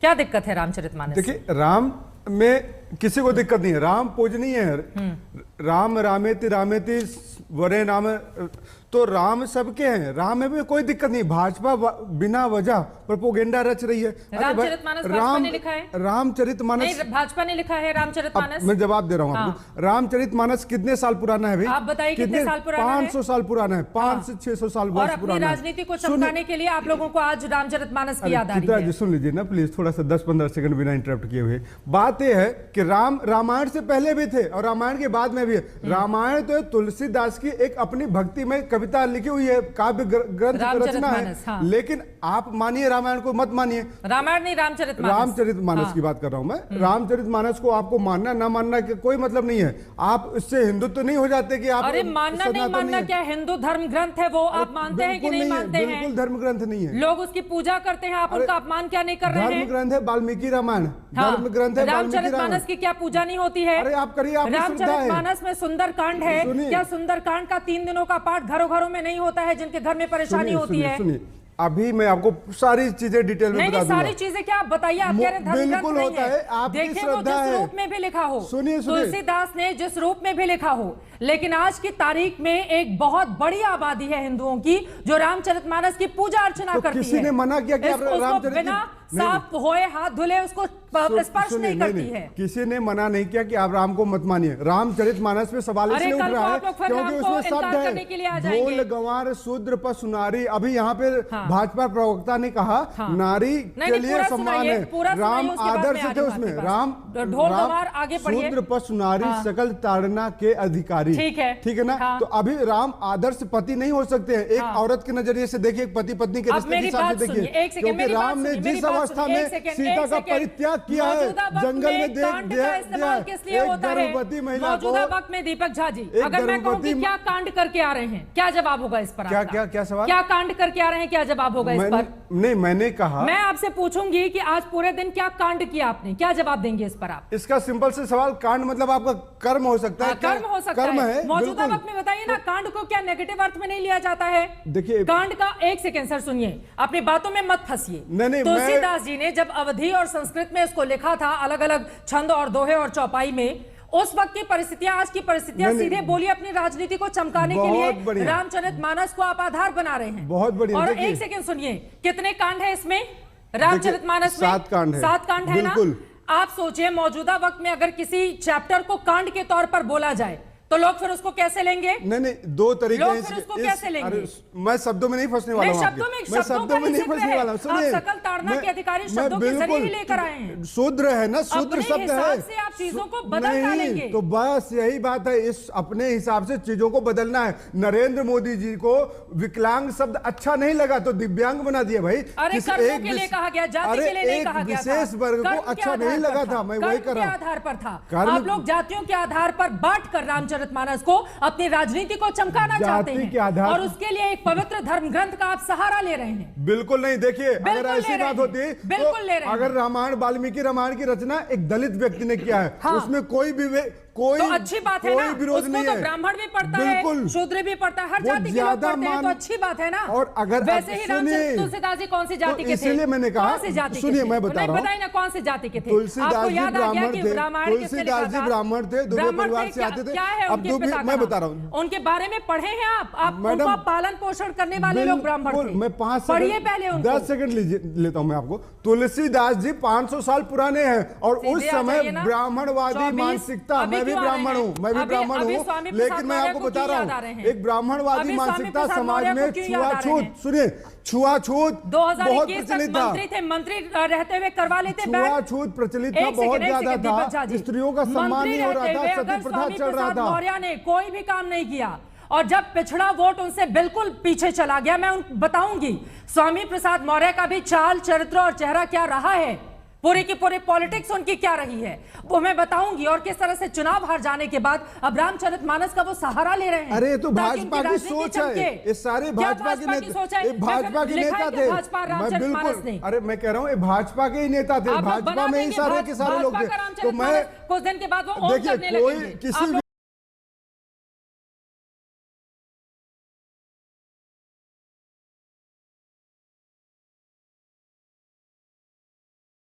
क्या दिक्कत है रामचरितमानस? देखिए, राम में किसी को दिक्कत नहीं है, राम पूजनीय है। राम रामेति रामेति वरे नाम, तो राम सबके हैं, राम में भी कोई दिक्कत नहीं। भाजपा बिना वजह प्रोपेगेंडा रच रही है। रामचरितमानस भाजपा ने लिखा है? रामचरितमानस भाजपा ने लिखा है रामचरितमानस। मैं जवाब दे रहा हूँ आपको। रामचरितमानस कितने साल पुराना है भाई? आप बताइए कितने साल पुराना है? 500 साल पुराना है, 500 से 600 साल और अपनी राजनीति को चमकाने के लिए आप लोगों को आज रामचरितमानस की याद आ रही है। सुन लीजिए ना प्लीज, थोड़ा सा 10-15 सेकंड बिना इंटरप्ट किए हुए। बात यह है कि राम रामायण से पहले भी थे और रामायण के बाद में भी है। रामायण तो तुलसीदास की एक अपनी भक्ति में कविता लिखी हुई है, काव्य ग्रंथ रचना है। हाँ। लेकिन आप मानिए रामायण को, मत मानिए। रामायण नहीं, रामचरितमानस। रामचरितमानस की बात कर रहा हूं मैं। रामचरितमानस को आपको मानना ना मानना के कोई मतलब नहीं है। आप इससे हिंदुत्व तो नहीं हो जाते कि आप अरे मानना नहीं मानना क्या, हिंदू धर्म ग्रंथ है वो, आप मानते हैं कि नहीं मानते हैं? बिल्कुल धर्म ग्रंथ नहीं है। लोग उसकी पूजा करते हैं, आप उनका अपमान क्या नहीं कर रहे हैं? धर्म ग्रंथ है वाल्मीकि रामायण, धर्म ग्रंथ है। रामचरितमानस की क्या पूजा नहीं होती है? अरे आप करिए, रामचरितमानस में सुंदर कांड है। क्या सुंदर कांड का 3 दिनों का पाठ घरों घरों में नहीं होता है, जिनके घर में परेशानी होती है? सुनिए, अभी मैं आपको सारी चीजें डिटेल में बता दूंगा। सारी चीजें क्या आप बताइए, आप कह रहे हैं बिल्कुल होता है, आपकी श्रद्धा है। जिस रूप में भी लिखा हो, सुनिए तुलसीदास ने जिस रूप में भी लिखा हो, लेकिन आज की तारीख में एक बहुत बड़ी आबादी है हिंदुओं की जो रामचरितमानस की पूजा अर्चना करती है। किसी ने मना किया कि रामचरित बिना साफ होए हाथ धुले उसको स्पर्श नहीं करती है। किसी ने मना नहीं किया कि आप राम को मत मानिए। रामचरितमानस में सवाल इसलिए उठ रहा है क्योंकि उसमें शब्द है ढोल गंवार शूद्र पशु नारी। अभी यहाँ पे भाजपा प्रवक्ता ने कहा नारी के लिए सम्मान है, राम आदर्श थे उसमें। राम ढोल गंवार आगे शूद्र पशु नारी सकल ताड़ना के अधिकारी। ठीक है ना? तो अभी राम आदर्श पति नहीं हो सकते हैं। एक औरत के नजरिए से देखिए, एक पति पत्नी के रिश्ते के हिसाब से देखिए, क्योंकि राम ने जिस अवस्था में सीता का परित्याग किया है, जंगल में किस लिए होता है? गर्भवती महिला को। मौजूदा वक्त में दीपक झा जी, अगर मैं कहूं कि क्या कांड करके आ रहे हैं, क्या जवाब होगा इस पर? क्या सवाल? क्या कांड करके आ रहे हैं, क्या जवाब होगा इस पर? नहीं, मैंने कहा, मैं आपसे पूछूंगी कि आज पूरे दिन क्या कांड किया आपने, क्या जवाब देंगे इस पर आप? इसका सिंपल से सवाल, कांड मतलब आपका कर्म हो सकता है। कर्म हो सकता है। मौजूदा वक्त में बताइए ना, कांड को क्या नेगेटिव अर्थ में नहीं लिया जाता है? देखिए, कांड का एक सेकेंड सर सुनिए, अपनी बातों में मत फंसिए। तुलसीदास जी ने जब अवधी और संस्कृत में इसको लिखा था, अलग अलग छंद और दोहे और चौपाई में, उस वक्त की परिस्थितियां आज की परिस्थितियां सीधे बोलिए अपनी राजनीति को चमकाने के लिए रामचरितमानस को आप आधार बना रहे हैं। बहुत बढ़िया। और एक सेकंड सुनिए, कितने कांड है इसमें रामचरितमानस में? 7 कांड है। 7 कांड है ना? आप सोचिए, मौजूदा वक्त में अगर किसी चैप्टर को कांड के तौर पर बोला जाए तो लोग फिर उसको कैसे लेंगे? नहीं, 2 तरीके हैं। लोग फिर उसको कैसे लेंगे? मैं शब्दों में नहीं फंसने वाला हूं। मैं शब्दों में नहीं फंसने वाला हूं। सुनिए, सकल ताड़ना के अधिकारी शब्दों के जरिए ही लेकर आए हैं। शूद्र है ना, शूद्र शब्द है। से आप चीजों को बदल डालेंगे। तो बस यही बात है, इस अपने हिसाब से चीजों को बदलना है। नरेंद्र मोदी जी को विकलांग शब्द अच्छा नहीं लगा तो दिव्यांग बना दिया भाई। अरे कर्मों के लिए कहा गया, जाति के लिए नहीं कहा गया। विशेष वर्ग को अच्छा नहीं लगा था, मैं वही कर रहा हूं। आधार पर था, आप लोग जातियों के आधार पर बांट कर रामचरितमानस को अपनी राजनीति को चमकाना चाहते हैं और उसके लिए एक पवित्र धर्म ग्रंथ का आप सहारा ले रहे हैं। बिल्कुल नहीं। देखिए, अगर ऐसी बात होती तो अगर रामायण, वाल्मीकि रामायण की रचना एक दलित व्यक्ति ने किया है, उसमें कोई भी तो अच्छी बात है ना? उसको तो ब्राह्मण भी पढ़ता है, शूद्र भी पढ़ता है, हर जाति के लोग पढ़ते हैं, तो अच्छी बात है ना? और अगर वैसे ही तुलसीदास जी कौन सी जाति के थे? इसलिए मैंने कहा, सुनिए मैं बता रहा हूं, बताइए ना कौन सी जाति के थे? तुलसीदास जी ब्राह्मण थे। तुलसीदास जी ब्राह्मण थे, दुबे परिवार से आते थे। क्या है अब मैं बता रहा हूं, उनके बारे में पढ़े हैं आप? उनका पालन पोषण करने वाले लोग ब्राह्मण थे। मैं 5 पढ़िए पहले, 10 सेकंड लेता हूं मैं आपको। तुलसीदास जी 500 साल पुराने हैं और उस समय ब्राह्मणवादी मानसिकता, मैं भी ब्राह्मण हूं, लेकिन मैं आपको बता रहा हूं, एक ब्राह्मणवादी मानसिकता समाज में छुआछूत, सुनिए, छुआछूत 2021 तक मंत्री थे, मंत्री रहते हुए करवा लेते। छुआछूत प्रचलित था, बहुत ज्यादा था, स्त्रियों का सम्मान नहीं हो रहा था, सती प्रथा चल रहा था। मौर्य ने कोई भी काम नहीं किया और जब पिछड़ा वोट उनसे बिल्कुल पीछे चला गया, मैं बताऊंगी स्वामी प्रसाद मौर्य का भी चाल, चरित्र और चेहरा क्या रहा है, पूरी की पूरी पॉलिटिक्स उनकी क्या रही है, वो मैं बताऊंगी। और किस तरह से चुनाव हार जाने के बाद अब रामचरितमानस का वो सहारा ले रहे हैं। अरे तो भाजपा की सोच है, ये सारे भाजपा की सोच है, भाजपा के नेता थे। मैं बिल्कुल, अरे मैं कह रहा हूँ, ये भाजपा के ही नेता थे, भाजपा में ही सारे के सारे लोग थे। तो मैं कुछ दिन के बाद वो देखिए, कोई किसी